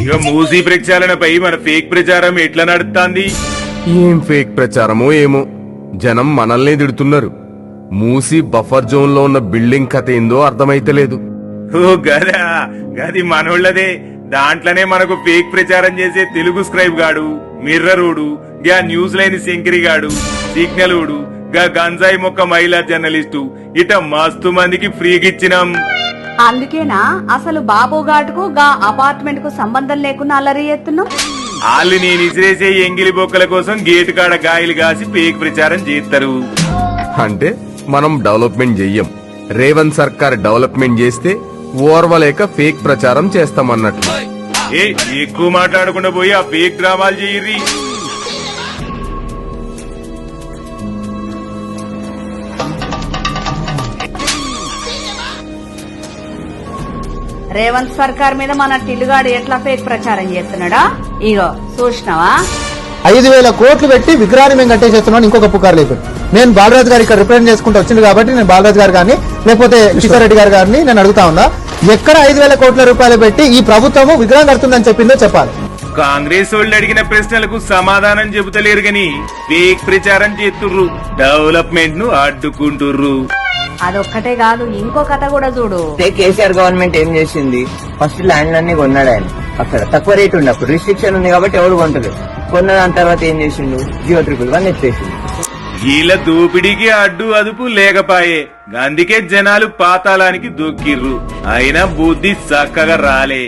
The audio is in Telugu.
ఇక మూసీ ప్రక్షాళనపై మన ఫేక్ ప్రచారం ఎట్లా నడుస్తాంది? ఏం ఫేక్ ప్రచారమో ఏమో, జనం మనల్ని తిడుతున్నారు. మూసి బఫర్ జోన్ లో ఉన్న బిల్డింగ్ కథ ఏందో అర్థమైతలేదు. ఓ గదా, గది మనోళ్ళదే. దాంట్లోనే మనకు ఫేక్ ప్రచారం చేసే తెలుగు స్క్రైబ్ గాడు, మిర్రరుడు, గా న్యూస్ లైన్ శంకరి గాడు, సిగ్నలుడు, గా గంజాయి మొక్క మహిళా జర్నలిస్టు ఇట మస్తు మందికి ఫ్రీగిచ్చినాం. అందుకేనా అసలు బాబుగాటుకు గా అపార్ట్మెంట్ కు సంబంధం లేకుండా అల్లరి చేస్తున్నాం? వాళ్ళు నేను ఇసిరేసే ఎంగిలి బొక్కల కోసం గేటు కాడ గాయలు కాసి ఫేక్ ప్రచారం చేస్తారు. అంటే మనం డెవలప్మెంట్ చెయ్యం, రేవంత్ సర్కార్ డెవలప్మెంట్ చేస్తే ఓర్వలేక ఫేక్ ప్రచారం చేస్తామన్నట్లు. ఎక్కువ మాట్లాడకుండా పోయి ఆ ఫేక్ డ్రామాలు చేయర్రి. రేవంత్ సర్కార్ మీద మన టిల్లుగాడు ఎట్లా ఫేక్ ప్రచారం చేస్తున్నాడా? ఇగో చూసినావా? 5,000 కోట్లు పెట్టి విగ్రహాన్ని మేము కట్టేసేస్తున్నాను. ఇంకొక పుకారు లేదు. నేను బాలరాజు గారు ఇక్కడ రిప్రజెంట్ చేసుకుంటూ వచ్చింది కాబట్టి నేను బాలరాజు గారు గారిని లేకపోతే కిషోర్ రెడ్డి గారు గారిని నేను అడుగుతా ఉన్నా, ఎక్కడ 5,000 కోట్ల రూపాయలు పెట్టి ఈ ప్రభుత్వము విగ్రహం కడుతుందని చెప్పిందో చెప్పాలి. కాంగ్రెస్ వాళ్ళు అడిగిన ప్రశ్నలకు సమాధానం చెబుతలేరు గని ఫేక్ ప్రచారం చేస్తుర్రు, డెవలప్మెంట్ ను అడ్డుకుంటుర్రు. అదొక్కటే కాదు, ఇంకో కథ కూడా చూడు. కేసీఆర్ గవర్నమెంట్ ఏం చేసింది? ఫస్ట్ ల్యాండ్ అన్ని కొన్నాడు ఆయన. అక్కడ తక్కువ రేట్ ఉన్నప్పుడు రిస్ట్రిక్షన్ ఉంది కాబట్టి ఎవరు కొంటలేదు. కొన్న దాని తర్వాత ఏం చేసిండు? జియో 111 ఎత్తేసిండు. వీళ్ళ దోపిడీకి అడ్డు అదుపు లేకపాయే, అందుకే జనాలు పాతాళానికి దొక్కిర్రు. అయినా బుద్ధి చక్కగా రాలే.